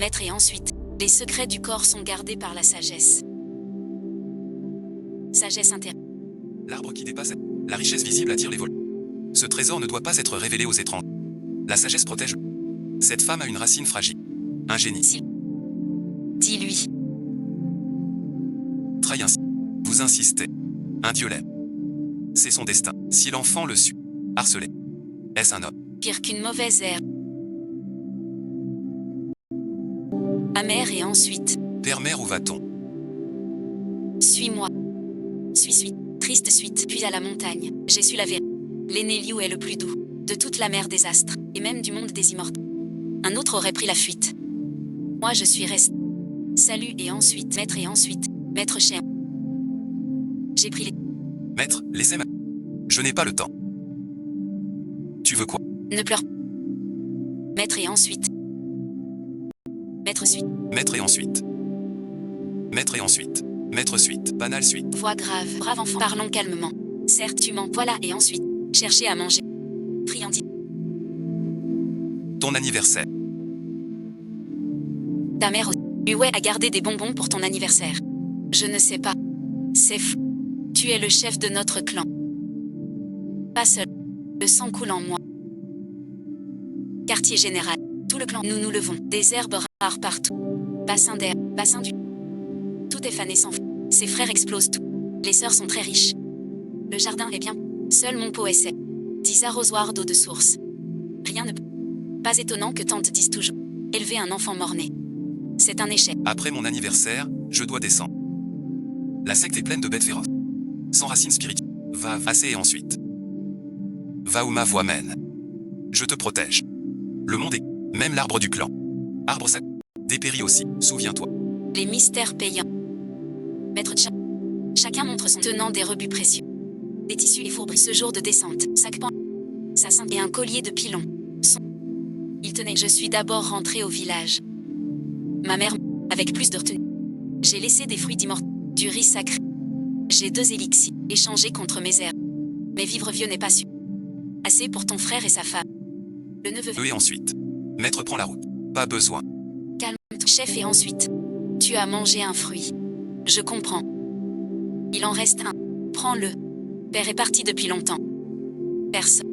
Maître et ensuite, les secrets du corps sont gardés par la sagesse. Sagesse intérieure. L'arbre qui dépasse. La richesse visible attire les voleurs. Ce trésor ne doit pas être révélé aux étrangers. La sagesse protège. Cette femme a une racine fragile. Un génie. Si. Dis-lui. Trahit ainsi. Vous insistez. Un dieu l'aime. C'est son destin. Si l'enfant le suit. Harcelé. Est-ce un homme? Pire qu'une mauvaise herbe. Amère et ensuite. Père-mère, où va-t-on? Suis-moi. Suis. Triste suite, puis à la montagne. J'ai su la vérité. L'aîné Liu est le plus doux, de toute la mer des astres, et même du monde des immortels. Un autre aurait pris la fuite. Moi je suis resté. Salut et ensuite, maître cher. J'ai pris les... Maître, laissez-moi. Je n'ai pas le temps. Tu veux quoi? Ne pleure. Maître et ensuite. Maître suite. Maître et ensuite. Maître et ensuite. Maître suite. Banal suite. Voix grave, brave enfant. Parlons calmement. Certes tu mens, voilà et ensuite. Chercher à manger. Friandise. Ton anniversaire. Ta mère aussi. Uwe a gardé des bonbons pour ton anniversaire. Je ne sais pas. C'est fou. Tu es le chef de notre clan. Pas seul. Le sang coule en moi. Quartier général. Tout le clan. Nous nous levons. Des herbes rares partout. Bassin d'air. Bassin du... Tout est fané sans fond. Ses frères explosent tout. Les sœurs sont très riches. Le jardin est bien. Seul mon pot est sec. 10 arrosoirs d'eau de source. Rien ne peut. Pas étonnant que tante dise toujours. Élever un enfant mort-né. C'est un échec. Après mon anniversaire, je dois descendre. La secte est pleine de bêtes féroces. Sans racines spirituelles. Va assez et ensuite. Va où ma voix mène. Je te protège. Le monde est... Même l'arbre du clan. Arbre sacré. Dépérit aussi, souviens-toi. Les mystères payants. Maître Tcha. Chacun montre son tenant des rebuts précieux. Des tissus et fourbes. Ce jour de descente. Sac pan. Sa ceinture et un collier de pilon. Il tenait. Je suis d'abord rentré au village. Ma mère, avec plus de retenue. J'ai laissé des fruits d'immortalité. Du riz sacré. J'ai 2 élixirs. Échangés contre mes herbes. Mais vivre vieux n'est pas sûr. Assez pour ton frère et sa femme. Le neveu. Et ensuite. Maître prend la route. Pas besoin. Calme-toi, chef, et ensuite. Tu as mangé un fruit. Je comprends. Il en reste un. Prends-le. Père est parti depuis longtemps. Personne.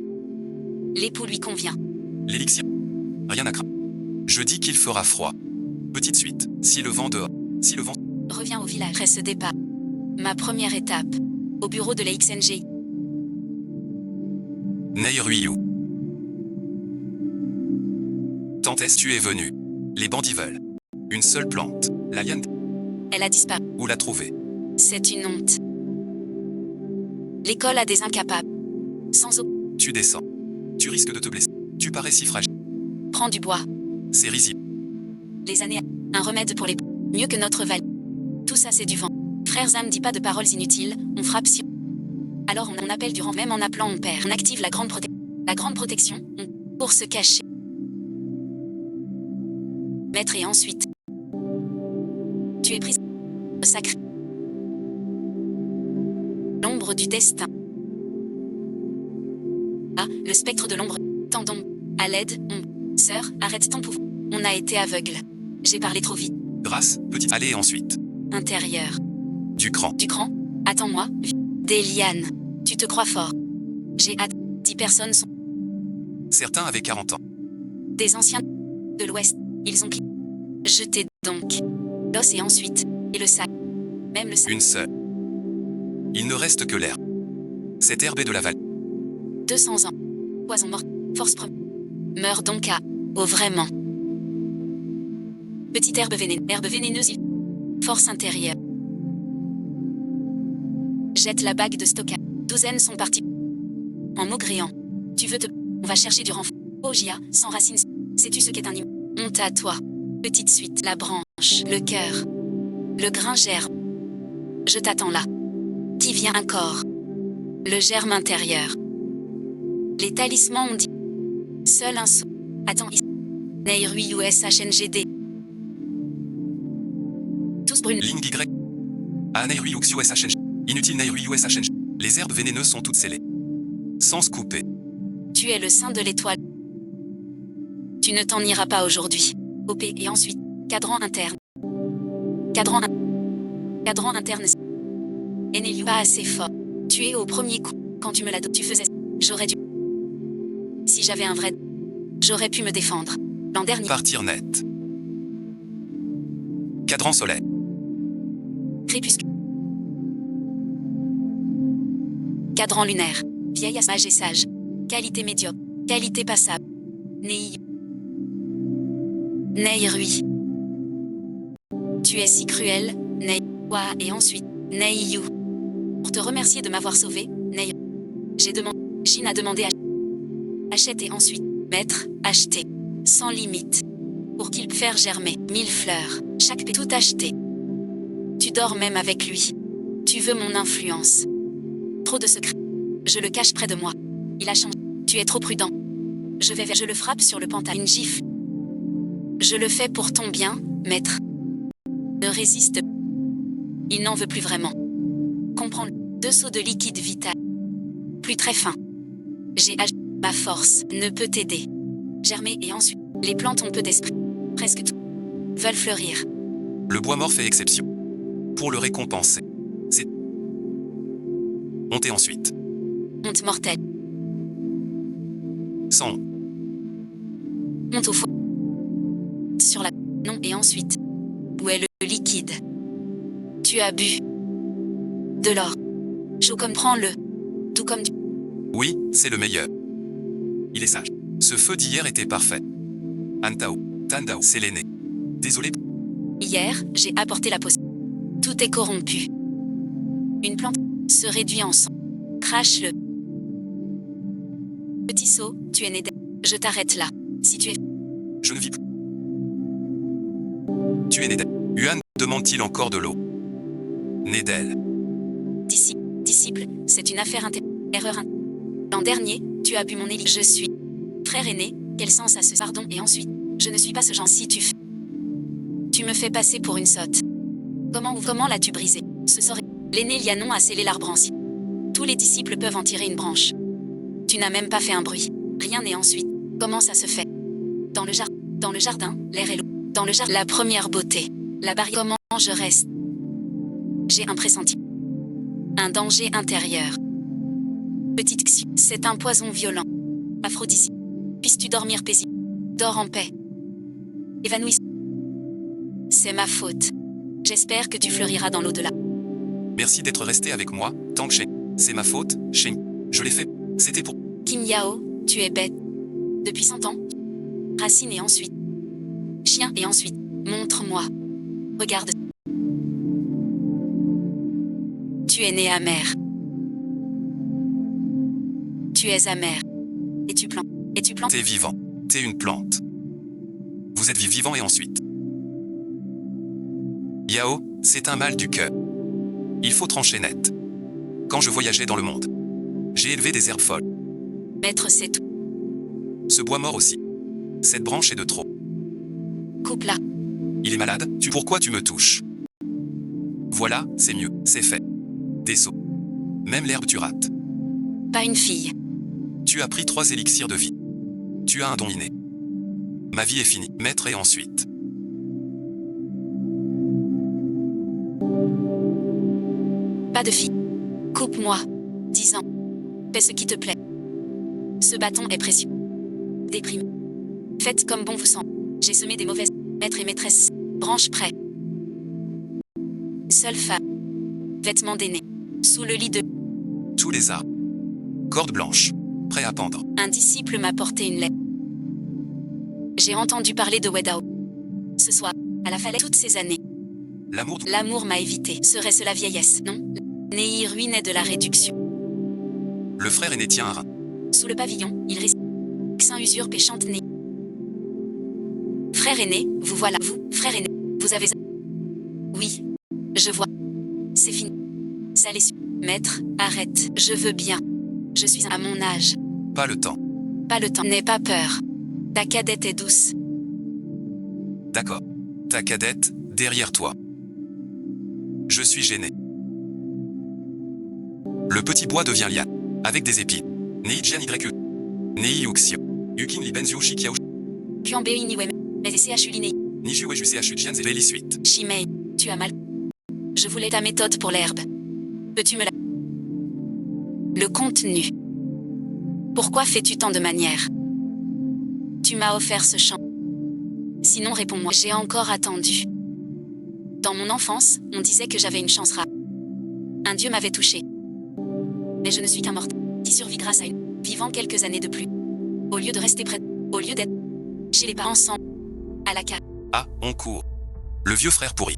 L'époux lui convient. L'élixir. Rien à craindre. Je dis qu'il fera froid. Petite suite. Si le vent dehors. Si le vent... Reviens au village. Après ce départ. Ma première étape. Au bureau de la XNG. Neiruyu. Tant est-ce tu es venu. Les bandits veulent. Une seule plante. La liane. Elle a disparu. Où la trouver? C'est une honte. L'école a des incapables. Sans eau. Tu descends. Tu risques de te blesser. Tu parais si fragile. Prends du bois. C'est risible. Les années. Un remède pour les... Mieux que notre val. Tout ça c'est du vent. Frères âmes, dis pas de paroles inutiles. On frappe si... Alors on appelle du rang. Même en appelant on perd. On active la grande protection. La grande protection. Pour se cacher. Maître et ensuite. Tu es prise. Sacré. L'ombre du destin. Ah, le spectre de l'ombre. Tendons. À l'aide, Sœur, arrête ton pouvoir. On a été aveugle. J'ai parlé trop vite. Grâce, petite. Allez ensuite. Intérieur. Du cran. Du cran. Attends-moi. Des lianes. Tu te crois fort. J'ai hâte. 10 personnes sont. Certains avaient 40 ans. Des anciens. De l'Ouest. Ils ont... Jeté donc. L'os et ensuite. Et le sac. Même le sac. Une seule. Il ne reste que l'herbe. Cette herbe est de la vallée. 200 ans. Poison mort. Force première. Meurs donc à... Oh vraiment. Petite herbe vénéneuse. Herbe vénéneuse. Force intérieure. Jette la bague de stockage. 12 sont partis. En maugréant. Tu veux te... On va chercher du renfort. Oh Gia, sans racines. Sais-tu ce qu'est un hymne? Honte à toi. Petite suite. La branche. Le cœur. Le grain germe. Je t'attends là. Qui vient encore? Le germe intérieur. Les talismans ont dit. Seul un saut. Attends ici. Neiruyu USHNGD. Tous brûlent. Ligne Y. A Neiruyu USHNG. Inutile Neiruyu USHNG. Les herbes vénéneuses sont toutes scellées. Sans se couper. Tu es le saint de l'étoile. Tu ne t'en iras pas aujourd'hui. OP et ensuite. Cadran interne. Cadran interne. Eneliu pas assez fort. Tu es au premier coup. Quand tu me l'as donné, tu faisais. J'aurais dû. Si j'avais un vrai. J'aurais pu me défendre. L'an dernier. Partir net. Cadran soleil. Crépuscule. Cadran lunaire. Vieille mage et sage. Qualité médiocre. Qualité passable. Nei. Rui. Tu es si cruel, Nei. Wa et ensuite, Nei Yu. Pour te remercier de m'avoir sauvé, Nei. J'ai demandé. Jin a demandé à. Achète et ensuite, maître, acheter. Sans limite. Pour qu'il faire germer 1000 fleurs. Chaque tout acheté. Tu dors même avec lui. Tu veux mon influence. Trop de secrets. Je le cache près de moi. Il a changé. Tu es trop prudent. Je le frappe sur le pantalon. Une gifle. Je le fais pour ton bien, maître. Ne résiste. Il n'en veut plus vraiment. Comprends. 2 seaux de liquide vital. Plus très fin. J'ai agi. Ma force ne peut t'aider. Germer et ensuite. Les plantes ont peu d'esprit. Presque tout. Veulent fleurir. Le bois mort fait exception. Pour le récompenser. C'est. Honte et ensuite. Honte mortelle. Sans. Honte au fond. Sur la. Non et ensuite. Où est le liquide? Tu as bu. De l'or. Chaud comme prends-le. Tout comme tu. Oui, c'est le meilleur. Il est sage. Ce feu d'hier était parfait. Antao. Tandao. C'est l'aîné. Désolé. Hier, j'ai apporté la potion. Tout est corrompu. Une plante se réduit en sang. Crache-le. Petit saut, tu es né. Je t'arrête là. Si tu es. Je ne vis plus. Tu es né d'elle. Yuan demande-t-il encore de l'eau? Né d'elle. Disciple, c'est une affaire erreur. L'an dernier, tu as bu mon élixir. Je suis. Frère aîné, quel sens a ce pardon et ensuite. Je ne suis pas ce genre si tu. Tu me fais passer pour une sotte. Comment l'as-tu brisé? Ce sort. L'aîné Lianon a scellé l'arbre ancien. Tous les disciples peuvent en tirer une branche. Tu n'as même pas fait un bruit. Rien et ensuite. Comment ça se fait? Dans le jardin, l'air est l'eau. Dans le jardin, la première beauté. La barrière. Comment je reste? J'ai un pressentiment. Un danger intérieur. Petite Xu, c'est un poison violent. Aphrodisiaque. Puisses-tu dormir paisible? Dors en paix. Évanouis. C'est ma faute. J'espère que tu fleuriras dans l'au-delà. Merci d'être resté avec moi, tant que c'est ma faute, Shen. Je l'ai fait. C'était pour. Kim Yao, tu es bête. Depuis 100 ans. Racine et ensuite. Chien et ensuite. Montre-moi. Regarde. Tu es né amer. Tu es amer. Et tu plantes. T'es vivant. T'es une plante. Vous êtes vivant et ensuite. Yao, c'est un mal du cœur. Il faut trancher net. Quand je voyageais dans le monde, j'ai élevé des herbes folles. Maître, c'est tout. Ce bois mort aussi. Cette branche est de trop. Coupe-la. Il est malade, pourquoi tu me touches? Voilà, c'est mieux, c'est fait. Des sauts. Même l'herbe tu rates. Pas une fille. Tu as pris 3 élixirs de vie. Tu as un don inné. Ma vie est finie, maître et ensuite. Pas de fille. Coupe-moi. 10 ans. Fais ce qui te plaît. Ce bâton est précieux. Déprime. Faites comme bon vous semble. J'ai semé des mauvaises maîtres et maîtresses. Branche près. Seule femme. Vêtements d'aîné. Sous le lit de. Tous les arbres. Corde blanche. Prêt à pendre. Un disciple m'a porté une lettre. J'ai entendu parler de Wedao. Ce soir, à la falaise toutes ces années. L'amour m'a évité. Serait-ce la vieillesse? Non. Nei ruinait de la réduction. Le frère aîné tient un rein. Sous le pavillon, il résiste. Saint usurpe et chante Nei. Frère aîné, vous voilà. Vous, frère aîné, vous avez. Oui. Je vois. C'est fini. Ça les suit. Maître, arrête. Je veux bien. Je suis à mon âge. Pas le temps. Pas le temps. N'aie pas peur. Ta cadette est douce. D'accord. Ta cadette, derrière toi. Je suis gêné. Le petit bois devient liane. Avec des épines. Nei Jian Y. Nei Yuxio. Yukin Li Benziu Shikiao. Kuan Bei Niwem. Mais c'est Achuli Nei. Niju Weju Chu Jian Veli suite. Shimei, tu as mal. Je voulais ta méthode pour l'herbe. Peux-tu me la... Le contenu. Pourquoi fais-tu tant de manières? Tu m'as offert ce chant. Sinon réponds-moi, j'ai encore attendu. Dans mon enfance, on disait que j'avais une chance rare. Un dieu m'avait touché. Mais je ne suis qu'un mortel qui survit grâce à une vivant quelques années de plus. Au lieu de rester près, au lieu d'être chez les parents sans à la cave. Ah, on court. Le vieux frère pourri.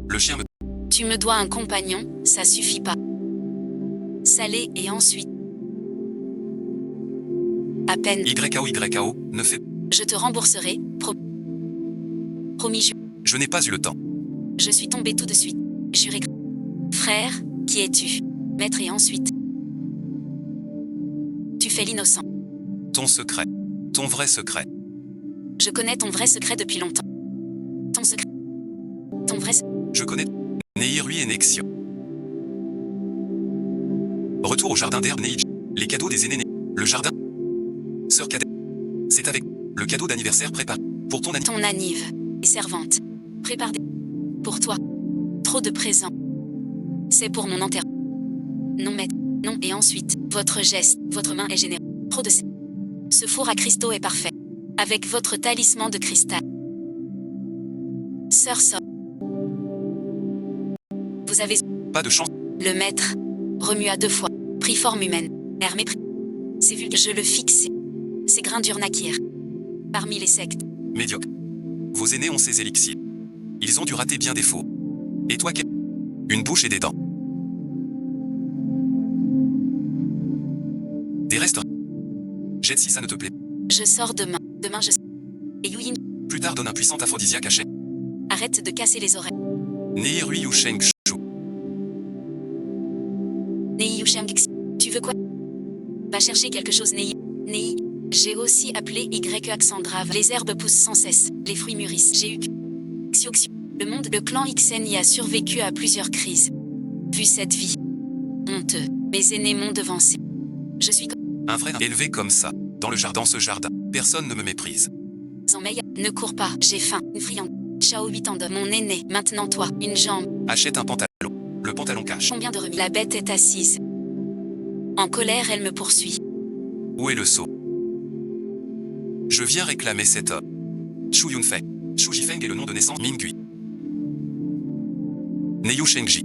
Le chien me... Tu me dois un compagnon, ça suffit pas. Salé et ensuite. À peine. YKO, ne fais... Je te rembourserai, promis. Je n'ai pas eu le temps. Je suis tombé tout de suite. Juré. Frère, qui es-tu? Maître et ensuite. Tu fais l'innocent. Ton secret. Ton vrai secret. Je connais ton vrai secret depuis longtemps. Ton secret. Ton vrai Je connais Neirui et Nexio. Retour au jardin d'herbe Neij. Les cadeaux des aînés. Le jardin. Sœur cadette. C'est avec le cadeau d'anniversaire préparé pour ton Ton anniv. Et servante. Prépare des... Pour toi. Trop de présents. C'est pour mon enterrement. Non maître. Non et ensuite. Votre geste. Votre main est généreuse. Trop de... Ce four à cristaux est parfait. Avec votre talisman de cristal. Sœur. Vous avez... Pas de chance. Le maître remua 2 fois. Prit forme humaine. Air mépris. C'est vulgaire. Je le fixais. Ces grindures naquirent. Parmi les sectes. Médiocre. Vos aînés ont ces élixirs. Ils ont dû rater bien des faux. Et toi, une bouche et des dents. Des restes. Jette si ça ne te plaît. Je sors demain. Demain je... Et Yuyin. Plus tard donne un puissant aphrodisiaque à Shen. Arrête de casser les oreilles. Neirui Yu Sheng Shu. Nei Yusheng. Tu veux quoi? Va chercher quelque chose Nei. Nei. J'ai aussi appelé Y accent grave. Les herbes poussent sans cesse. Les fruits mûrissent. J'ai eu... Xiu. Le monde, le clan Xen y a survécu à plusieurs crises. Vu cette vie. Honteux. Mes aînés m'ont devancé. Je suis un vrai élevé comme ça. Dans le jardin, ce jardin. Personne ne me méprise. Zanmeia, ne cours pas. J'ai faim. Une friande. Chao 8 ans de mon aîné. Maintenant toi. Une jambe. Achète un pantalon. Le pantalon cache. Combien de remis? La bête est assise. En colère, elle me poursuit. Où est le seau? Je viens réclamer cet homme. Shu Yunfei. Shu Jifeng est le nom de naissance Mingui. Neyu Shengji.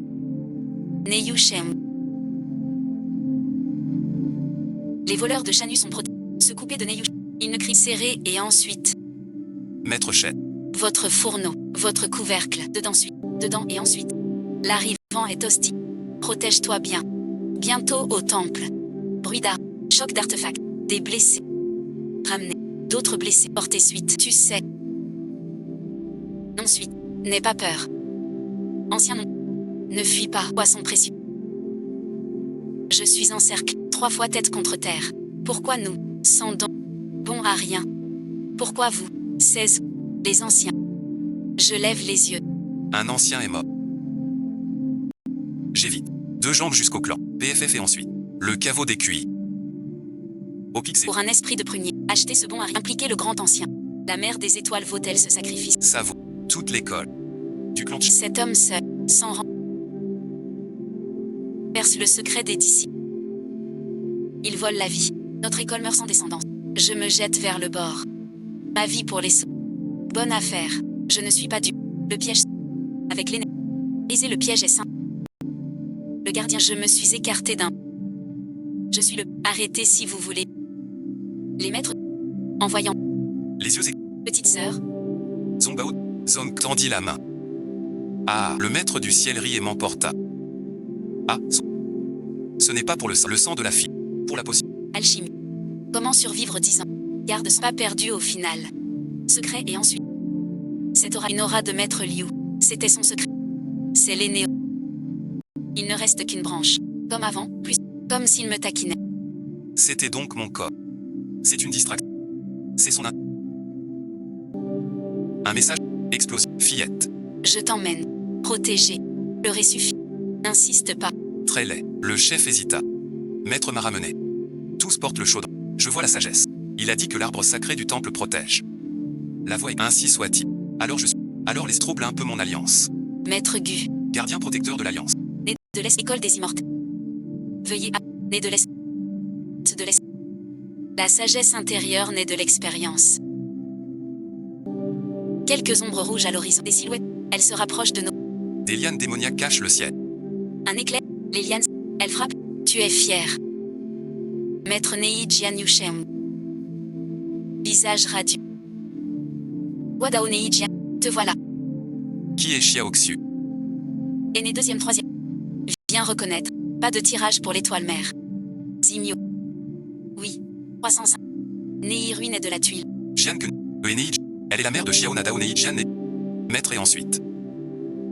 Neyu Sheng. Les voleurs de Shanu sont protégés. Se couper de Neyu. Ils ne crient serré et ensuite. Maître Shen. Votre fourneau. Votre couvercle. Dedans et ensuite. L'arrivant est hostile. Protège-toi bien. Bientôt au temple. Bruit d'armes. Choc d'artefacts. Des blessés. Ramener. D'autres blessés. Porter suite. Tu sais. Ensuite. N'aie pas peur. Ancien nom. Ne fuis pas. Poisson précieux. Je suis encerclé. 3 fois tête contre terre. Pourquoi nous, sans don, bon à rien? Pourquoi vous, 16, les anciens? Je lève les yeux. Un ancien est mort. J'évite. 2 jambes jusqu'au clan. PFF et ensuite. Le caveau des QI. Au pixel. Pour un esprit de prunier, acheter ce bon à rien. Impliquer le grand ancien. La mère des étoiles vaut-elle ce sacrifice? Ça vaut toute l'école. Du clan. Cet homme seul, sans rang, perce le secret des disciples. Il vole la vie. Notre école meurt sans descendance. Je me jette vers le bord. Ma vie pour les sots. Bonne affaire. Je ne suis pas dupe. Le piège. Avec l'aîné. Briser le piège est sain. Le gardien. Je me suis écarté d'un. Je suis le. Arrêtez si vous voulez. Les maîtres. En voyant. Les yeux et. Petite sœur. Zongbao. Zong tendit la main. Ah, le maître du ciel rit et m'emporta. Ah, ce n'est pas pour le sang de la fille. Pour la potion. Alchimie. Comment survivre 10 ans? Garde son pas perdu au final. Secret et ensuite. Cette aura une aura de maître Liu. C'était son secret. C'est l'aîné. Il ne reste qu'une branche. Comme avant, plus. Comme s'il me taquinait. C'était donc mon corps. C'est une distraction. C'est son... Un message. Explosif. Fillette. Je t'emmène. Protégé. Pleurer suffit. N'insiste pas. Très laid. Le chef hésita. Maître m'a ramené. Tous portent le chaudron. Je vois la sagesse. Il a dit que l'arbre sacré du temple protège. La voix est ainsi soit-il. Alors laisse trouble un peu mon alliance. Maître Gu. Gardien protecteur de l'alliance. Né de l'Est, école des immortels. Veuillez né de l'Est. De l'Est. La sagesse intérieure naît de l'expérience. Quelques ombres rouges à l'horizon. Des silhouettes. Elles se rapprochent de nos. Des lianes démoniaques cachent le ciel. Un éclair. Les lianes. Elles frappent. Tu es fier. Maître Nei Jian Yushem. Visage radieux. Wadao Nei Jian. Te voilà. Qui est Xiaoxiu? Aîné deuxième troisième. Viens reconnaître. Pas de tirage pour l'étoile mère. Zimio. Oui. 305. Nei ruine de la tuile. Jian Kun. Enei. Elle est la mère de Xiao Nadao Nei Jian. Maître et ensuite.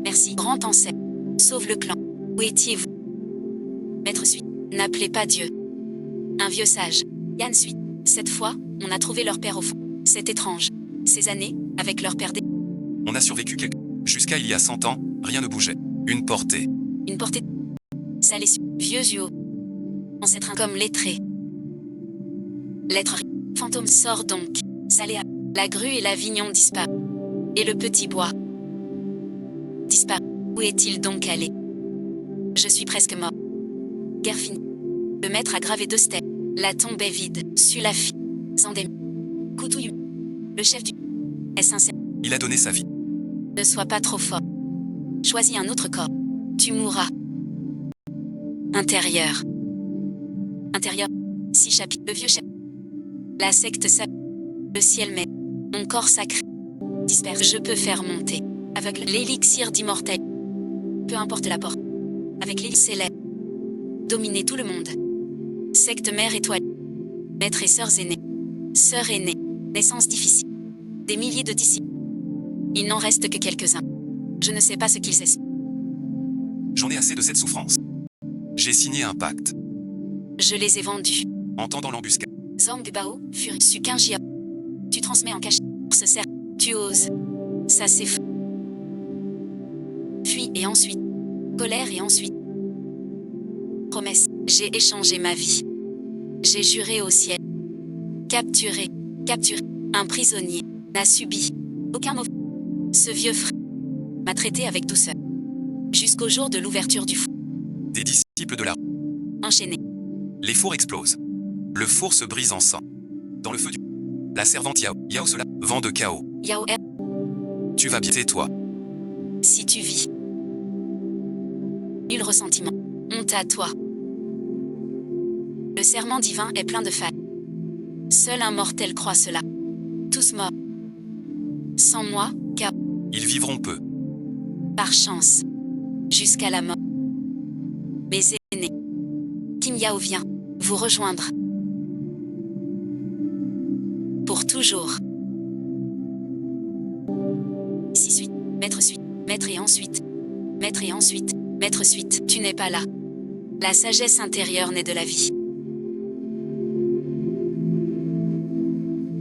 Merci. Grand ancêtre. Sauve le clan. Où étiez-vous? Maître suite. N'appelez pas Dieu. Un vieux sage. Yann suite. Cette fois, on a trouvé leur père au fond. C'est étrange. Ces années, avec leur père On a survécu jusqu'à il y a 100 ans, rien ne bougeait. Une portée. Une portée. Ça les vieux yeux. Ancêtre comme lettré. Lettre. Fantôme sort donc. Saléa. La grue et l'avignon disparent. Et le petit bois. Disparaît. Où est-il donc allé? Je suis presque mort. Guerre finie. Le maître a gravé 2 stèles. La tombe est vide. Sulafi. Zandem. Koutouyu. Le chef du. Est sincère. Il a donné sa vie. Ne sois pas trop fort. Choisis un autre corps. Tu mourras. Intérieur. Intérieur. 6 chapitres. Le vieux chef. La secte sacrée. Le ciel met. Mon corps sacré. Disperse. Je peux faire monter. Aveugle. L'élixir d'immortel. Peu importe la porte. Avec l'élixir célèbre. Dominer tout le monde. Secte mère étoile. Maîtres et sœurs aînées. Sœurs aînées. Naissance difficile. Des milliers de disciples. Il n'en reste que quelques-uns. Je ne sais pas ce qu'ils espèrent. J'en ai assez de cette souffrance. J'ai signé un pacte. Je les ai vendus. Entendant l'embuscade. Zang Bao, Fury, Sukinjia. Tu transmets en cachet. Se sert. Tu oses. Ça c'est fou. Fuis et ensuite. Colère et ensuite. Promesse. J'ai échangé ma vie. J'ai juré au ciel. Capturé. Un prisonnier. N'a subi. Aucun mot. Ce vieux frère m'a traité avec douceur. Jusqu'au jour de l'ouverture du four. Des disciples de la. Enchaîné. Les fours explosent. Le four se brise en sang. Dans le feu du. La servante Yao. Yao cela. Vent de chaos. Yao R. Tu vas bien, tais-toi. Si tu vis. Nul ressentiment. Honte à toi. Le serment divin est plein de failles. Seul un mortel croit cela. Tous morts. Sans moi, car. Ils vivront peu. Par chance. Jusqu'à la mort. Mes aînés. Kim Yao vient vous rejoindre. Pour toujours. Si suite. Maître et ensuite. Maître et ensuite. Maître suite. Tu n'es pas là. La sagesse intérieure naît de la vie.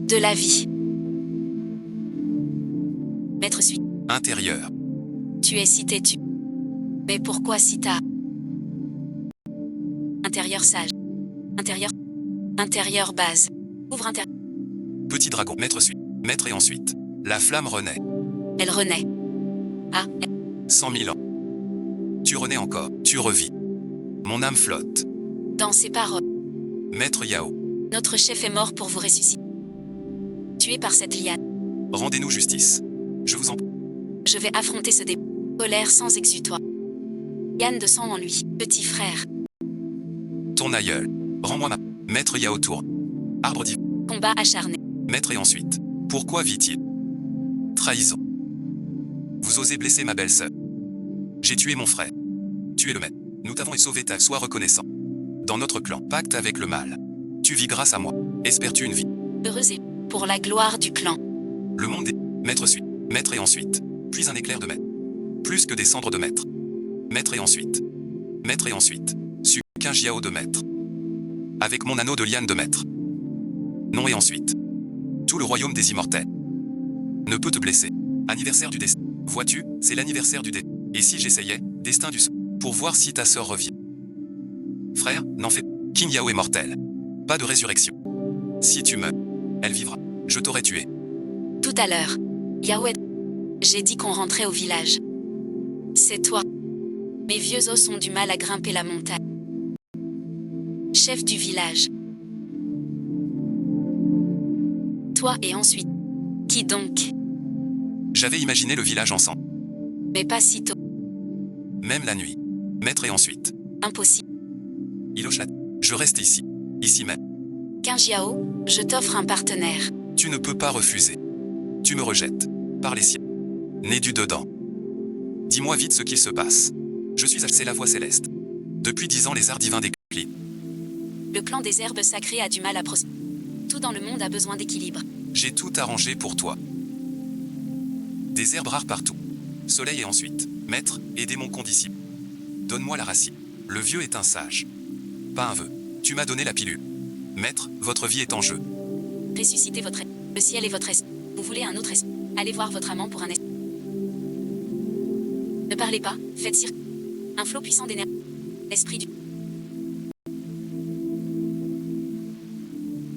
De la vie. Maître suite. Intérieur. Tu es si têtu. Mais pourquoi si tard? Intérieur sage. Intérieur base. Ouvre intérieur. Petit dragon. Maître suite. Maître et ensuite. La flamme renaît. Elle renaît. Ah. 100 000 ans. Tu renais encore. Tu revis. Mon âme flotte. Dans ses paroles. Maître Yao. Notre chef est mort pour vous ressusciter. Tué par cette liane. Rendez-nous justice. Je vous en prie. Je vais affronter ce débat. Colère sans exutoire. Yann de sang en lui. Petit frère. Ton aïeul. Rends-moi ma. Maître Yao tourne. Arbre divin. Combat acharné. Maître et ensuite. Pourquoi vit-il? Trahison. Vous osez blesser ma belle-sœur. J'ai tué mon frère. Tu es le maître. Nous t'avons sauvé ta. Sois reconnaissant. Dans notre clan, pacte avec le mal. Tu vis grâce à moi. Espères-tu une vie? Heureuse et pour la gloire du clan. Le monde est. Maître suite. Maître et ensuite. Puis un éclair de maître. Plus que des cendres de maître. Maître et ensuite. Maître et ensuite. Qu'un jiao de maître. Avec mon anneau de liane de maître. Non et ensuite. Tout le royaume des immortels. Ne peut te blesser. Anniversaire du destin. Vois-tu, c'est l'anniversaire du destin. Et si j'essayais, destin du sang, pour voir si ta sœur revient. Frère, n'en fais pas. King Yao est mortel. Pas de résurrection. Si tu meurs, elle vivra. Je t'aurais tué. Tout à l'heure. Yao est. J'ai dit qu'on rentrait au village. C'est toi. Mes vieux os ont du mal à grimper la montagne. Chef du village. Toi et ensuite. Qui donc? J'avais imaginé le village ensemble. Mais pas si tôt. Même la nuit. Maître et ensuite. Impossible. Il hoche la tête. Je reste ici. Ici même. Kinjiao, je t'offre un partenaire. Tu ne peux pas refuser. Tu me rejettes. Par les siens. Né du dedans. Dis-moi vite ce qu'il se passe. Je suis c'est la voix céleste. Depuis 10 ans les arts divins déclinent. Le clan des herbes sacrées a du mal à prospérer. Tout dans le monde a besoin d'équilibre. J'ai tout arrangé pour toi. Des herbes rares partout. Soleil et ensuite. Maître, aidez mon condisciple. Donne-moi la racine. Le vieux est un sage. Pas un vœu. Tu m'as donné la pilule. Maître, votre vie est en jeu. Ressuscitez votre esprit. Le ciel est votre esprit. Vous voulez un autre esprit. Allez voir votre amant pour un esprit. Ne parlez pas, faites circuler. Un flot puissant d'énergie. Esprit du...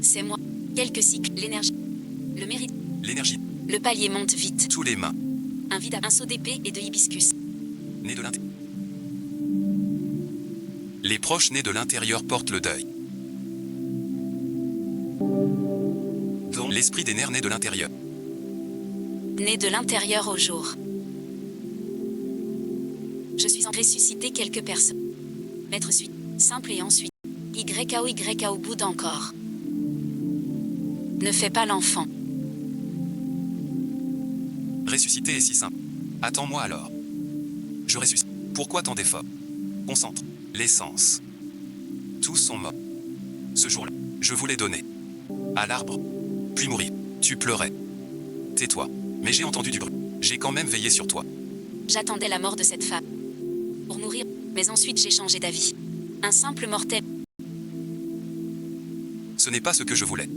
C'est moi. Quelques cycles. L'énergie. Le mérite. L'énergie. Le palier monte vite. Tous les mains. Un vide à un saut d'épée et de hibiscus. Nés de l'intérieur. Les proches nés de l'intérieur portent le deuil. Donc l'esprit des nerfs né de l'intérieur. Né de l'intérieur au jour. Je suis en ressuscité quelques personnes. Maître suite. Simple et ensuite. YAO bout encore. Ne fais pas l'enfant. Ressusciter est si simple. Attends-moi alors. Je ressuscite. Pourquoi tant d'efforts? Concentre. L'essence. Tous sont morts. Ce jour-là, je voulais donner. À l'arbre. Puis mourir. Tu pleurais. Tais-toi. Mais j'ai entendu du bruit. J'ai quand même veillé sur toi. J'attendais la mort de cette femme. Pour mourir, mais ensuite j'ai changé d'avis. Un simple mortel. Ce n'est pas ce que je voulais.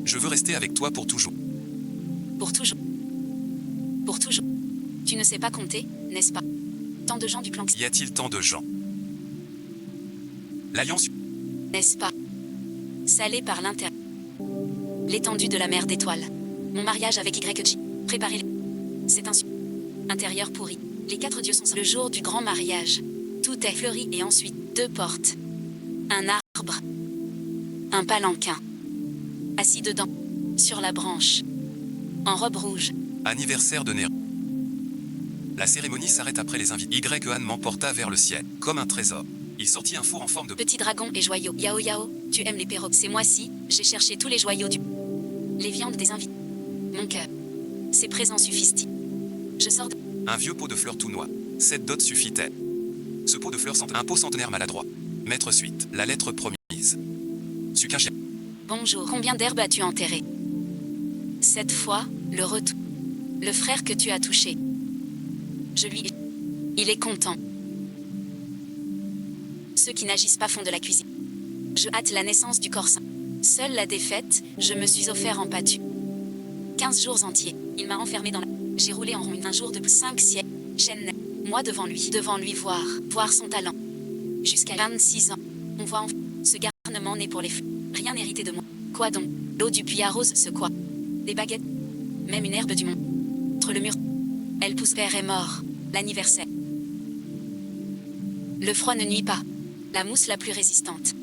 Je veux rester avec toi pour toujours. Pour toujours. Pour toujours. Tu ne sais pas compter, n'est-ce pas? Tant de gens du clan. Y a-t-il tant de gens? L'Alliance. N'est-ce pas? Salé par l'intérieur. L'étendue de la mer d'étoiles. Mon mariage avec YG. Préparez-les. C'est un intérieur pourri. Les 4 dieux sont le jour du grand mariage. Tout est fleuri et ensuite 2 portes. Un arbre. Un palanquin. Assis dedans. Sur la branche. En robe rouge. Anniversaire de Néron. La cérémonie s'arrête après les invités. YEAN m'emporta vers le ciel, comme un trésor. Il sortit un four en forme de... Petit dragon et joyaux. Yao Yao, tu aimes les perroquets. Ces mois-ci, j'ai cherché tous les joyaux du... Les viandes des invités. Mon cœur. Ces présents suffisent-ils? Je sors de... Un vieux pot de fleurs tout noir. Cette dot suffit-elle? Ce pot de fleurs sent un pot centenaire maladroit. Maître suite, la lettre promise. Sukagia. Bonjour. Combien d'herbes as-tu enterrées? Cette fois, le retour. Le frère que tu as touché. Je lui... Il est content. Ceux qui n'agissent pas font de la cuisine. Je hâte la naissance du corps sain. Seule la défaite, je me suis offert en pâture. 15 jours entiers, il m'a enfermé dans la... J'ai roulé en rond un jour de 5 siècles. Chaîne. Moi devant lui voir son talent. Jusqu'à 26 ans, on voit ce garnement né pour les fleurs. Rien hérité de moi. Quoi donc? L'eau du puits arrose ce quoi? Des baguettes. Même une herbe du monde. Entre le mur. Elle pousse, père est mort. L'anniversaire. Le froid ne nuit pas. La mousse la plus résistante.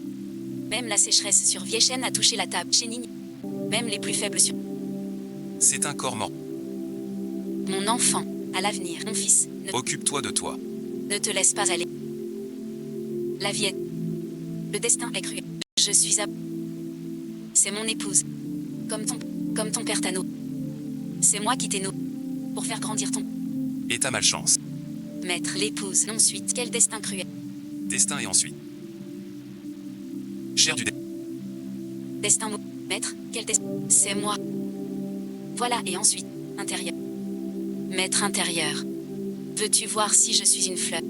Même la sécheresse sur Viechen a touché la table. Chénigne. Même les plus faibles sur... C'est un corps mort. Mon enfant, à l'avenir, mon fils, Occupe-toi de toi. ne te laisse pas aller. La vie est... Le destin est cruel. Je suis à... C'est mon épouse. Comme ton père Tano. C'est moi qui t'ai nourri. Pour faire grandir ton... Et ta malchance. Maître, l'épouse, ensuite, quel destin cruel. Destin et ensuite. Cher du Destin, maître, quel destin. C'est moi. Voilà, et ensuite, intérieur. Maître intérieur. Veux-tu voir si je suis une fleur?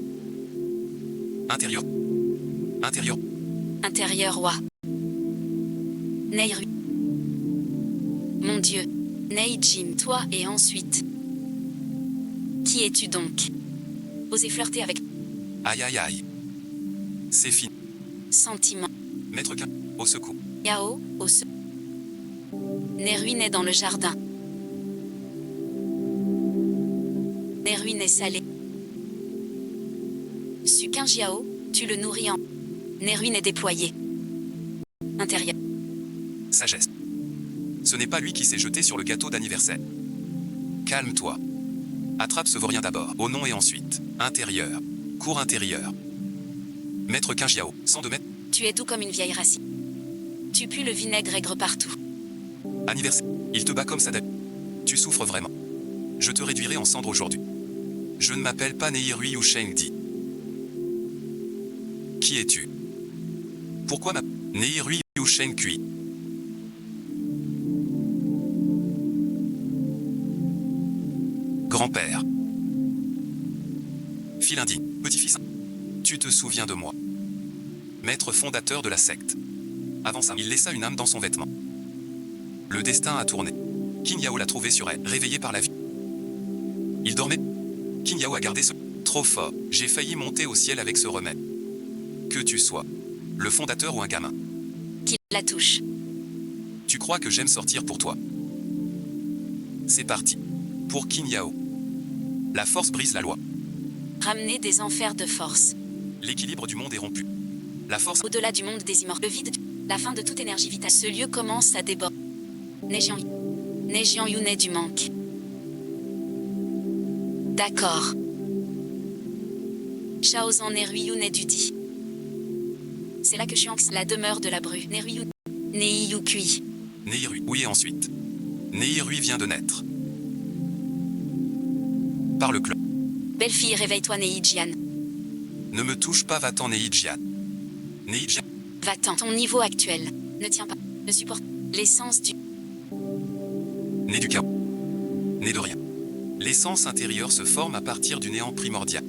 Intérieur. Intérieur. Intérieur roi. Neyru. Mon Dieu. Ney Jim, toi et ensuite. Qui es-tu donc? Osez flirter avec... Aïe aïe aïe. C'est fini. Sentiment. Maître Quin. Au secours. Yao, au se... Neru naît dans le jardin. Neruin est salé. Sukin Jiao, tu le nourris en. Neruin est déployé. Intérieur. Sagesse. Ce n'est pas lui qui s'est jeté sur le gâteau d'anniversaire. Calme-toi. Attrape ce vaurien d'abord, au nom et ensuite. Intérieur. Cour intérieure. Maître Kinjiao, 102 mètres. Tu es doux comme une vieille racine. Tu pues le vinaigre aigre partout. Anniversaire. Il te bat comme ça d'habitude. Tu souffres vraiment. Je te réduirai en cendres aujourd'hui. Je ne m'appelle pas Neirui ou Shengdi. Qui es-tu? Pourquoi ma... Neirui ou Shengkui? Grand-père. Fils indigne, petit-fils. Tu te souviens de moi. Maître fondateur de la secte. Avant ça, il laissa une âme dans son vêtement. Le destin a tourné. Qin Yao l'a trouvé sur elle, réveillé par la vie. Il dormait. Qin Yao a gardé ce... Trop fort. J'ai failli monter au ciel avec ce remède. Que tu sois. Le fondateur ou un gamin. Qui la touche. Tu crois que j'aime sortir pour toi? C'est parti. Pour Qin Yao. La force brise la loi. Ramener des enfers de force. L'équilibre du monde est rompu. La force... Au-delà du monde des immortels. Le vide. La fin de toute énergie vitale. Ce lieu commence à déborder. Nejian Yunai du manque. D'accord. Shaozan Nerui Yunai du dit. C'est là que Shuanx, la demeure de la bru. Nerui Yunai. Nei Yukui. Neirui. Oui et ensuite. Neirui vient de naître. Par le club. Belle fille, réveille-toi Nei Jian. Ne me touche pas, va-t'en Neidjian. Neidjian. Va-t'en. Ton niveau actuel ne tient pas. Ne supporte l'essence du... Né du chaos. Né de rien. L'essence intérieure se forme à partir du néant primordial.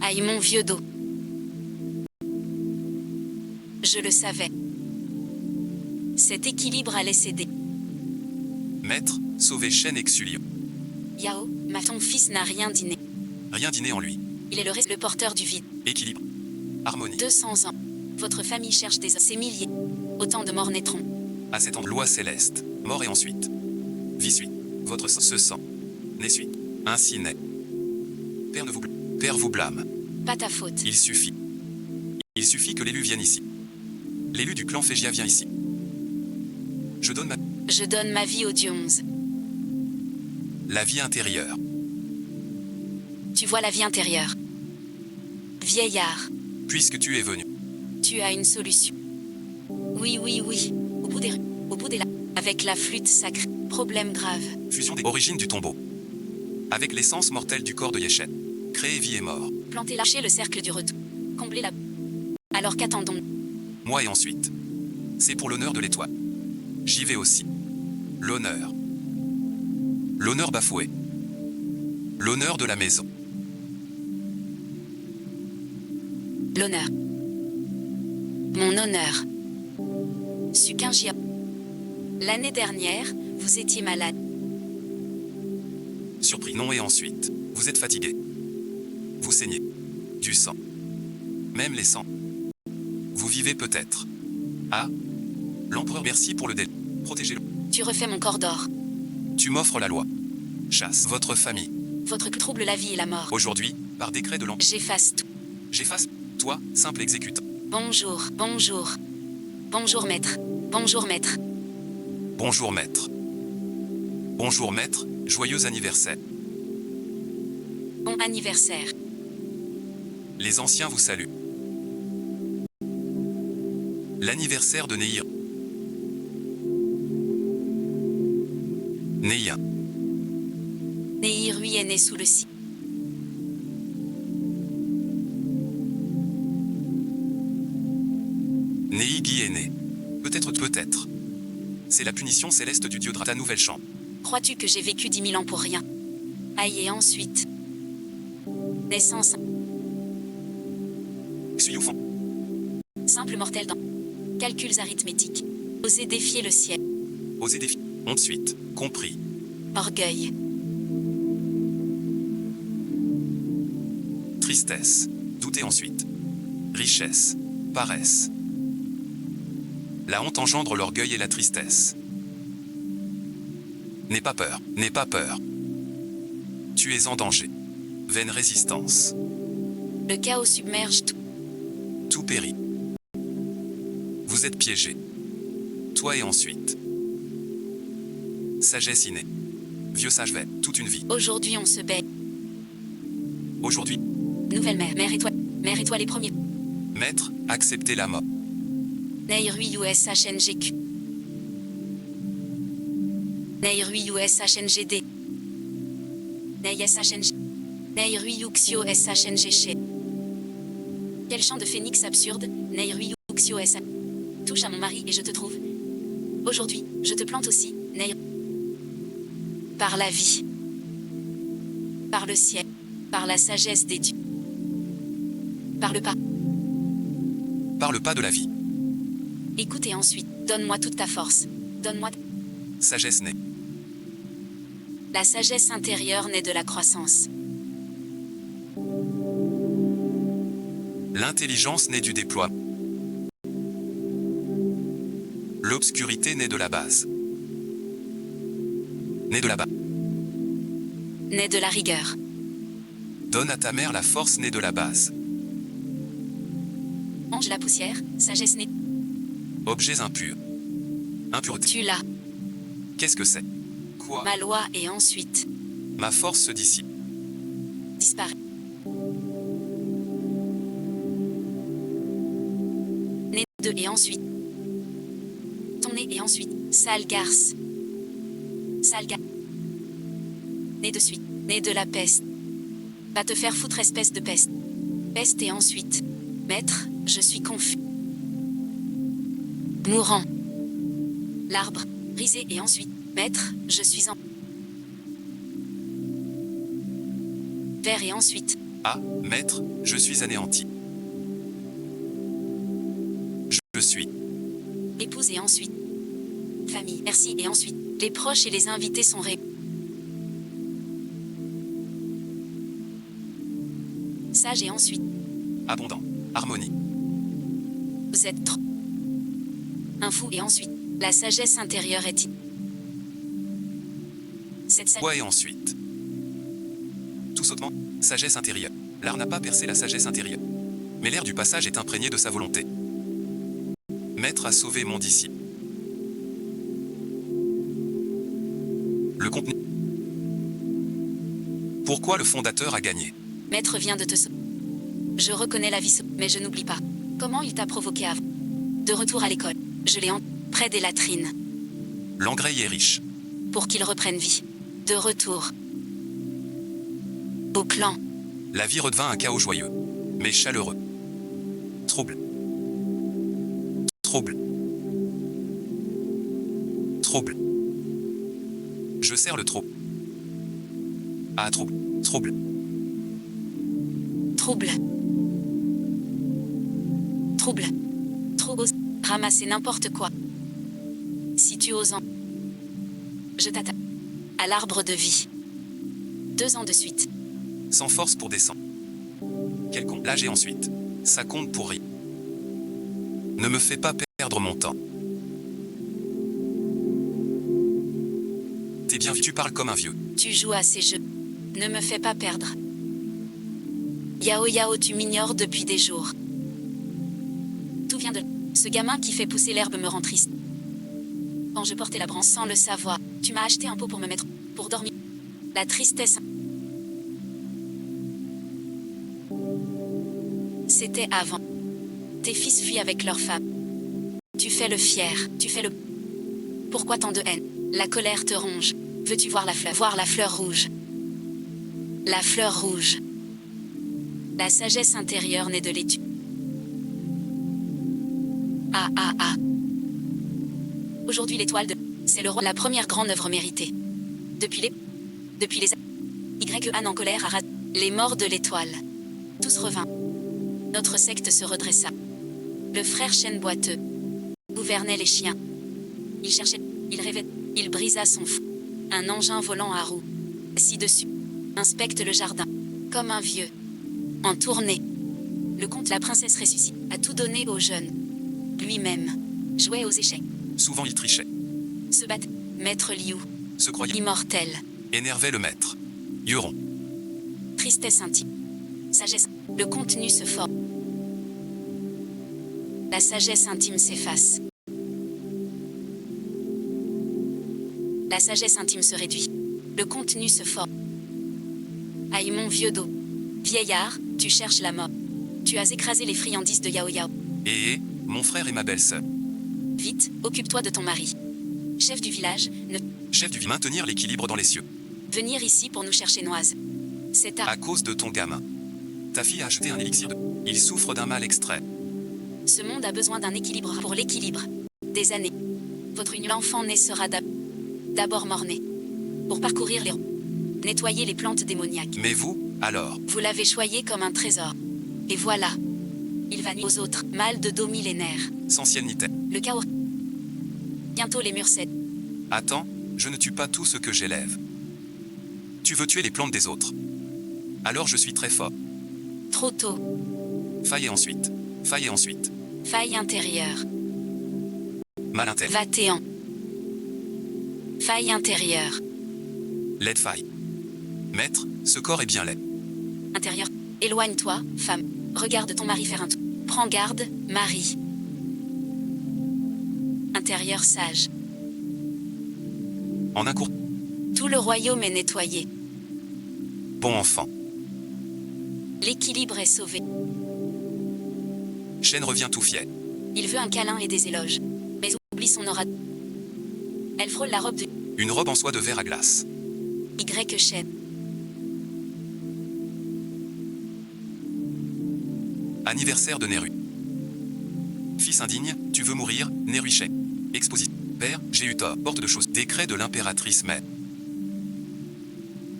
Aïe mon vieux dos. Je le savais. Cet équilibre allait céder. Maître, sauvez Shen et Xulio. Yao, ton fils n'a rien dîné. Rien d'inné en lui. Il est le porteur du vide. Équilibre. Harmonie. 200 ans. Votre famille cherche ces milliers. Autant de morts naîtront. À cette loi céleste. Mort et ensuite. Vie suite. Votre sang se sent. Né suite. Ainsi naît. Père vous blâme. Pas ta faute. Il suffit. Il suffit que l'élu vienne ici. L'élu du clan Fégia vient ici. Je donne ma vie aux dieux 11. La vie intérieure. Tu vois la vie intérieure. Vieillard. Puisque tu es venu. Tu as une solution. Oui. Au bout des lacs. Avec la flûte sacrée. Problème grave. Fusion des origines du tombeau. Avec l'essence mortelle du corps de Yeshen. Créer vie et mort. Planter lâcher le cercle du retour. Combler la... Alors qu'attendons? Moi et ensuite. C'est pour l'honneur de l'étoile. J'y vais aussi. L'honneur. L'honneur bafoué. L'honneur de la maison. L'honneur. Mon honneur. Sukin Jiao. L'année dernière, vous étiez malade. Surpris. Non et ensuite. Vous êtes fatigué. Vous saignez. Du sang. Même les sangs. Vous vivez peut-être. Ah. L'empereur, merci pour le délai. Protégez-le. Tu refais mon corps d'or. Tu m'offres la loi. Chasse votre famille. Votre trouble la vie et la mort. Aujourd'hui, par décret de l'empereur. J'efface tout. J'efface. Toi, simple exécutant. Bonjour. Bonjour maître. Bonjour maître. Bonjour maître. Bonjour maître, joyeux anniversaire. Bon anniversaire. Les anciens vous saluent. L'anniversaire de Neir. Neia. Neirui est né sous le ciel. Neigi est né. Peut-être. C'est la punition céleste du dieu de ta nouvelle chambre. Crois-tu que j'ai vécu 10 000 ans pour rien? Aïe et ensuite. Naissance. Xuyufan. Simple mortel dans. Calculs arithmétiques. Oser défier le ciel. Oser défier. Ensuite. Compris. Orgueil. Tristesse. Douter ensuite. Richesse. Paresse. La honte engendre l'orgueil et la tristesse. N'aie pas peur, n'aie pas peur. Tu es en danger. Vaine résistance. Le chaos submerge tout. Tout périt. Vous êtes piégés. Toi et ensuite. Sagesse innée. Vieux sage vais, toute une vie. Aujourd'hui on se baigne. Aujourd'hui, Nouvelle mère étoile les premiers. maître, acceptez la mort. Nairui USHNGQ. Nairui USHNGD. SHNG. Nairui Uxio SHNGC. Quel chant de phénix absurde, Nairui Uxio SH. Touche à mon mari et je te trouve. Aujourd'hui, je te plante aussi, Nair. Par la vie. Par le ciel. Par la sagesse des dieux. Par le pas. Par le pas de la vie. Écoute et ensuite, donne-moi toute ta force. Donne-moi. Sagesse née. La sagesse intérieure naît de la croissance. L'intelligence naît du déploiement. L'obscurité naît de la base. Naît de la base. Naît de la rigueur. Donne à ta mère la force née de la base. Ange la poussière, sagesse naît. Objets impurs. Impureté. Tu l'as. Qu'est-ce que c'est? Quoi? Ma loi et ensuite. Ma force se dissipe. Disparaît. Né de et ensuite. Ton nez et ensuite. Sale garce. Sale garce. Né de suite. Né de la peste. Va te faire foutre espèce de peste. Peste et ensuite. Maître, je suis confus. Mourant. L'arbre. Brisé et ensuite. Maître, je suis en. Vert et ensuite. Ah, maître, je suis anéanti. Je suis. Épouse et ensuite. Famille, merci et ensuite. Les proches et les invités sont Sage et ensuite. Abondant. Harmonie. Vous êtes trop. Un fou et ensuite. La sagesse intérieure est. Cette Quoi et ensuite? Tout sautement, sagesse intérieure. L'art n'a pas percé la sagesse intérieure. Mais l'air du passage est imprégné de sa volonté. Maître a sauvé mon disciple. Le contenu. Pourquoi le fondateur a gagné? Maître vient de te sauver. Je reconnais la vie, mais je n'oublie pas. Comment il t'a provoqué avant. De retour à l'école. Je l'ai près des latrines. L'engrais y est riche. Pour qu'il reprenne vie. De retour. Au clan. La vie redevint un chaos joyeux. Mais chaleureux. Trouble. Trouble. Trouble. Je sers le trouble. Ah, trouble. Trouble. Trouble. Trouble. Trop ose. Ramasser n'importe quoi. Si tu oses en. Je t'attaque. À l'arbre de vie. 2 ans de suite. Sans force pour descendre. Quel con. L'âge et ensuite. Ça compte pour rien. Ne me fais pas perdre mon temps. T'es bien vu, tu parles comme un vieux. Tu joues à ces jeux. Ne me fais pas perdre. Yao Yao, tu m'ignores depuis des jours. Tout vient de. Ce gamin qui fait pousser l'herbe me rend triste. Quand je portais la branche sans le savoir, tu m'as acheté un pot pour me mettre. Pour dormir. La tristesse. C'était avant. Tes fils fuient avec leurs femmes. Tu fais le fier, tu fais le. Pourquoi tant de haine? La colère te ronge. Veux-tu voir la fleur? Voir la fleur rouge. La fleur rouge. La sagesse intérieure naît de l'étude. Ah ah ah. Aujourd'hui l'étoile de. C'est le roi. La première grande œuvre méritée. Depuis les. Y Anne en colère a les morts de l'étoile. Tous revint. Notre secte se redressa. Le frère chêne boiteux gouvernait les chiens. Il cherchait, il rêvait, il brisa son fou. Un engin volant à roues. Assis dessus. Inspecte le jardin. Comme un vieux. En tournée. Le comte, la princesse ressuscite, a tout donné aux jeunes. Lui-même. Jouait aux échecs. Souvent il trichait. Se battait. Maître Liu. se croyait Immortel. énervait le maître. Euron. Tristesse intime. Sagesse. Le contenu se forme. La sagesse intime s'efface. La sagesse intime se réduit. Le contenu se forme. Aïe mon vieux dos. Vieillard, tu cherches la mort. Tu as écrasé les friandises de Yao Yao. Mon frère et ma belle-sœur. Vite, occupe-toi de ton mari. Chef du village, ne Chef du maintenir l'équilibre dans les cieux. venir ici pour nous chercher Noise. C'est À cause de ton gamin. Ta fille a acheté un élixir de... Il souffre d'un mal extrême. Ce monde a besoin d'un équilibre pour l'équilibre. Des années. Votre union l'enfant né sera d'abord mort-né. Pour parcourir les... nettoyer les plantes démoniaques. Mais vous, alors, Vous l'avez choyé comme un trésor. Et voilà. Il va nuire aux autres. Mal de dos millénaire. sans ciel ni terre. Le chaos. Bientôt les murs cèdent. Attends, je ne tue pas tout ce que j'élève. Tu veux tuer les plantes des autres. Alors je suis très fort. Trop tôt. Faille et ensuite. Faille et ensuite. Faille intérieure. Mal intel. Vatéan. Faille intérieure. Laide faille. Maître, ce corps est bien laid. Intérieur. Éloigne-toi, femme. Regarde ton mari faire un tour. Prends garde, mari. Intérieur sage. En un court. Tout le royaume est nettoyé. Bon enfant. L'équilibre est sauvé. Chêne revient tout fier. Il veut un câlin et des éloges. Mais oublie son aura. Elle frôle la robe de Une robe en soie de verre à glace. Y chaîne. Anniversaire de Néru. Fils indigne, tu veux mourir, Néruchet. Exposition. Père, j'ai eu tort. Porte de choses. Décret de l'impératrice mère.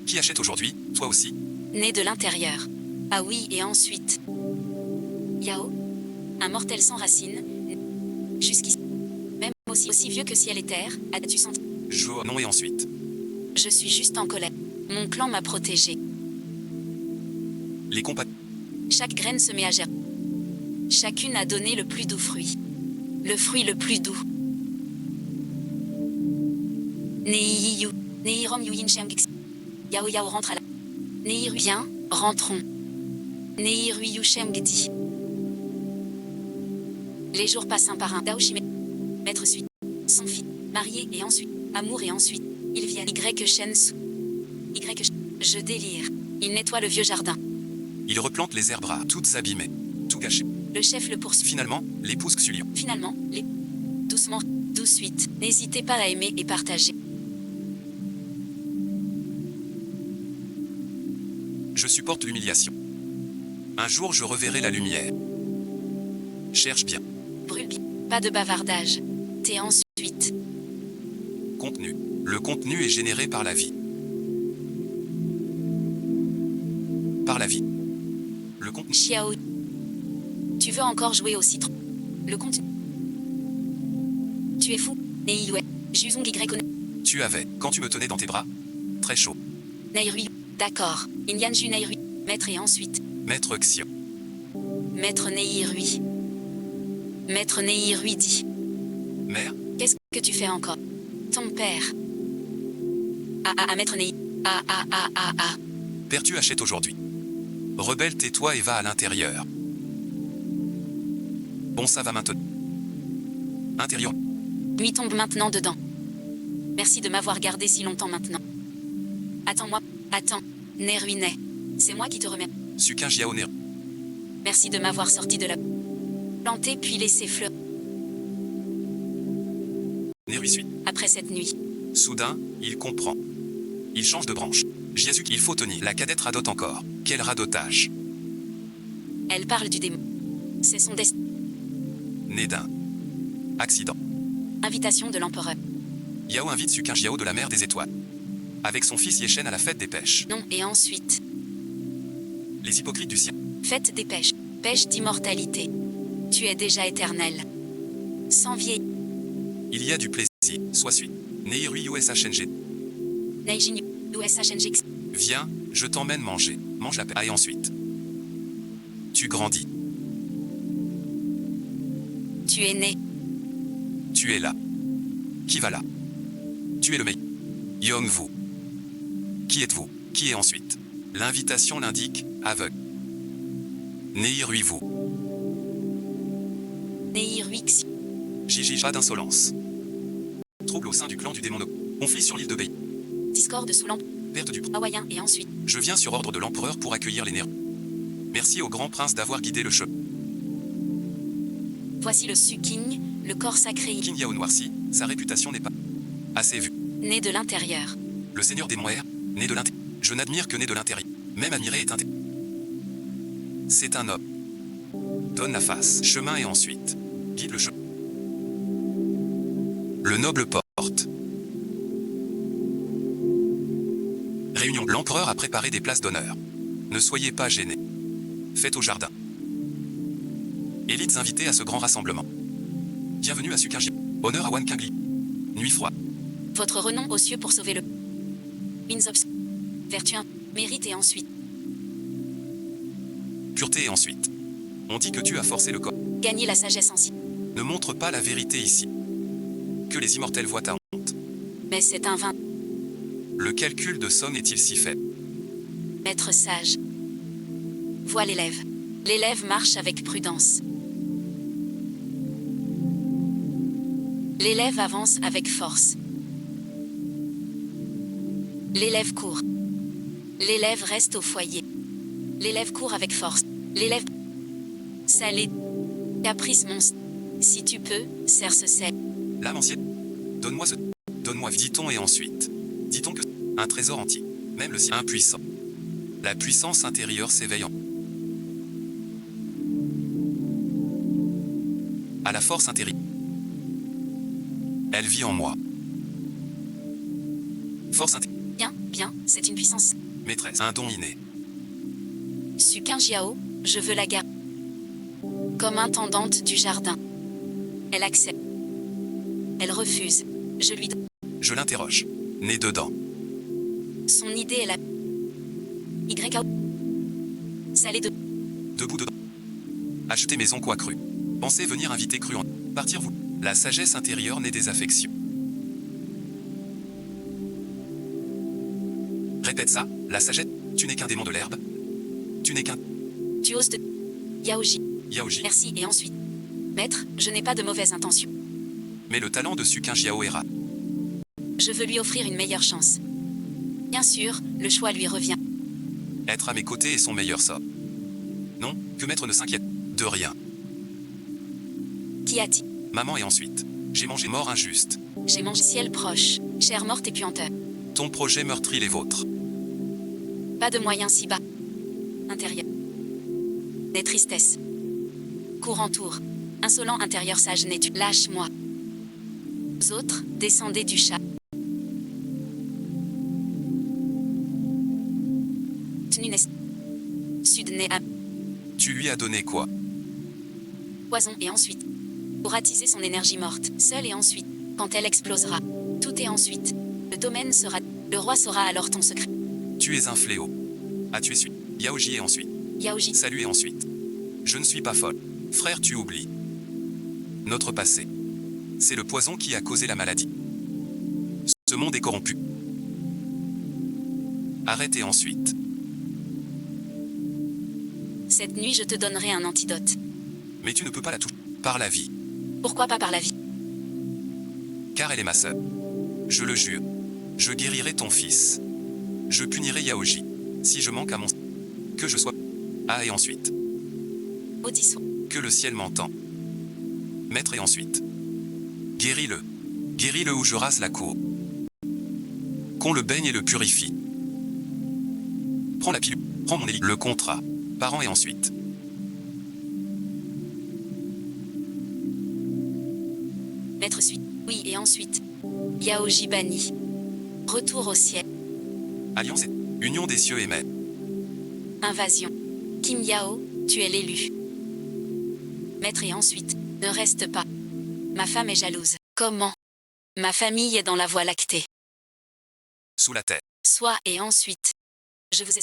Qui achète aujourd'hui, toi aussi? Né de l'intérieur. Ah oui, et ensuite. Yao. Un mortel sans racines. Jusqu'ici. Même aussi vieux que ciel et terre, as-tu senti? Jo, non et ensuite. Je suis juste en colère. Mon clan m'a protégé. Les compas. Chaque graine se met à germer. Chacune a donné le plus doux fruit. Le fruit le plus doux. Neiyu. Neirom Yuyin Shemgix. Yao Yao rentre à la. Neiru. Bien, rentrons. Neiru Yu Shemgdi. Les jours passent un par un. Daoshime. Maître suite. Son fils. Marié et ensuite. Amour et ensuite. Ils viennent. Y Shensu. Je délire. Il nettoie le vieux jardin. Il replante les herbes rares, toutes abîmées. Tout gâché. Le chef le poursuit. Finalement, l'épouse Xulion. Finalement, les... Doucement, douce suite. N'hésitez pas à aimer et partager. Je supporte l'humiliation. Un jour je reverrai la lumière. Cherche bien. Brûle bien. Pas de bavardage. T'es ensuite. Contenu. Le contenu est généré par la vie. Par la vie. Le contenu. Xiao. Tu veux encore jouer au citron. Le contenu. Tu es fou. Neiyue. Juzong Y. Tu avais, quand tu me tenais dans tes bras, très chaud. Neirui. D'accord. Inyanju Neirui. Maître et ensuite. Maître Xion. Maître Neirui. Maître Neirui dit. Mère, Qu'est-ce que tu fais encore? Ton père. Maître Neirui. père tu achètes aujourd'hui. Rebelle tais-toi et va à l'intérieur. Bon ça va maintenant. Intérieur. Nuit tombe maintenant dedans. Merci de m'avoir gardé si longtemps maintenant. Attends-moi. Attends. Neruinet. C'est moi qui te remercie. Sukin Jiao Ner. Merci de m'avoir sorti de la... Planter puis laisser fleurir. Nerui suit. Après cette nuit. Soudain, il comprend. Il change de branche. Jésus, il faut tenir. La cadette radote encore. Quel radotage. Elle parle du démon. C'est son destin. Né d'un accident. Invitation de l'empereur. Yao invite Sukin Jiao de la mer des étoiles. Avec son fils Yeshen à la fête des pêches. Non, et ensuite. Les hypocrites du ciel. Fête des pêches. Pêche d'immortalité. Tu es déjà éternel. Sans vieillir. Il y a du plaisir. Sois suite. Neirui USHNG. Neijin USHNG. Viens, je t'emmène manger. Mange la paix. Et ensuite. Tu grandis. Tu es né. Tu es là. Qui va là? Tu es le meilleur. Yong-Vu. Qui êtes-vous? Qui est ensuite? L'invitation l'indique, aveugle. Neir-Ui-Vu. Neir-Ui-Xiu. Jiji, pas d'insolence. Trouble au sein du clan du démon. Conflit sur l'île de Bei. Discorde sous l'empereur. Perte du Hawaïen et ensuite. Je viens sur ordre de l'empereur pour accueillir les Nér. Merci au grand prince d'avoir guidé le chemin. Voici le Suking, le corps sacré. King Yao noirci, sa réputation n'est pas assez vue. Né de l'intérieur. Le seigneur des Moers, né de l'intérieur. Je n'admire que né de l'intérieur. Même admirer est c'est un homme. Donne la face. Chemin et ensuite. Guide le chemin. Le noble porte. Réunion. L'empereur a préparé des places d'honneur. Ne soyez pas gênés. Faites au jardin. Élites invitées à ce grand rassemblement. Bienvenue à Sukinji. Honneur à Wan Kingli. Nuit froide. Votre renom aux cieux pour sauver le Winsops. Vertu 1. Mérite et ensuite. Pureté et ensuite. On dit que tu as forcé le corps. Gagner la sagesse en si. Ne montre pas la vérité ici. Que les immortels voient ta honte. Mais c'est un vain. Le calcul de Son est-il si faible? Maître sage. Vois l'élève. L'élève marche avec prudence. L'élève avance avec force. L'élève court. L'élève reste au foyer. L'élève court avec force. L'élève... Salé. Caprice monstre. Si tu peux, serre ce sel. L'âme ancienne. Donne-moi ce... Donne-moi, dit-on et ensuite. Dit-on que... Un trésor antique. Même le ciel impuissant. La puissance intérieure s'éveillant. À la force intérieure. Elle vit en moi. Force intérieure. Bien, bien, c'est une puissance. Maîtresse, un don inné. Sukin Jiao, je veux la garder. Comme intendante du jardin. Elle accepte. Elle refuse. Je lui donne. Je l'interroge. Né dedans. Son idée est la... YAO. Salé de... Debout dedans. Acheter maison quoi cru. Pensez venir inviter cru en... Partir vous. La sagesse intérieure naît des affections. Répète ça, la sagesse. Tu n'es qu'un démon de l'herbe. Tu n'es qu'un... Tu oses de... Yaoji. Yaoji. Merci et ensuite. Maître, je n'ai pas de mauvaise intention. Mais le talent de Sukin Jiao est rare. Je veux lui offrir une meilleure chance. Bien sûr, le choix lui revient. Être à mes côtés est son meilleur sort. Non, que maître ne s'inquiète de rien. Qui a-t-il? Maman et ensuite. J'ai mangé mort injuste. J'ai mangé ciel proche, chair morte et puanteur. Ton projet meurtrit les vôtres. Pas de moyens si bas. Intérieur. Des tristesses. Courant tour. Insolent intérieur sage n'es-tu. Lâche-moi. Vous autres, descendez du chat. Tnunes. Sud-né à Tu lui as donné quoi? poison et ensuite. Pour attiser son énergie morte, seule et ensuite. Quand elle explosera. Tout est ensuite. Le domaine sera... Le roi saura alors ton secret. Tu es un fléau. As-tu su? Yaoji et ensuite. Yaoji. Salut et ensuite. Je ne suis pas folle. Frère, tu oublies. Notre passé. C'est le poison qui a causé la maladie. Ce monde est corrompu. Arrête et ensuite. Cette nuit je te donnerai un antidote. Mais tu ne peux pas la toucher. Par la vie. Pourquoi pas par la vie? Car elle est ma sœur. Je le jure. Je guérirai ton fils. Je punirai Yaoji. Si je manque à mon... Que je sois... Ah et ensuite. Maudit soit. Que le ciel m'entend. Maître et ensuite. Guéris-le. Guéris-le ou je rase la cour. Qu'on le baigne et le purifie. Prends la pilule. Prends mon élite. Le contrat. Parents et ensuite. Maître suite. Oui et ensuite. Yaoji banni. Retour au ciel. Alliance et... Union des cieux et même. Invasion. Kim Yao, tu es l'élu. Maître et ensuite. Ne reste pas. Ma femme est jalouse. Comment? Ma famille est dans la voie lactée. Sous la terre. Soit et ensuite. Je vous ai...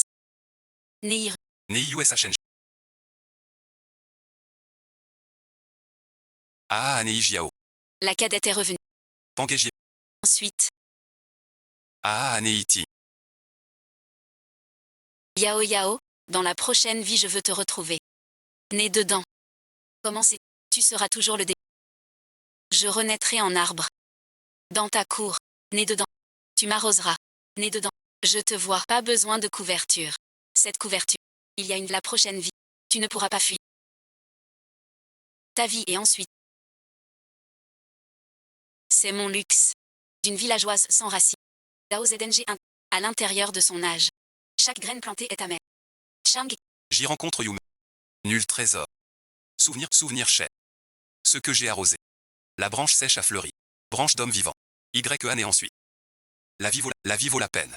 Neir. Ni USHN. Ah, Nei Jiao. La cadette est revenue. Pangeji. Ensuite. Ah, Anéiti. Yao Yao, dans la prochaine vie je veux te retrouver. Né dedans. Commencer. Tu seras toujours le dé. Je renaîtrai en arbre. Dans ta cour. Né dedans. Tu m'arroseras. Né dedans. Je te vois. Pas besoin de couverture. Cette couverture. Il y a la prochaine vie. Tu ne pourras pas fuir. Ta vie et ensuite. C'est mon luxe. D'une villageoise sans racines. Dao Zng 1. À l'intérieur de son âge. Chaque graine plantée est amère. Chang. J'y rencontre Yume. Nul trésor. Souvenir cher. Ce que j'ai arrosé. La branche sèche a fleuri. Branche d'homme vivant. Y et ensuite. La vie vaut la peine.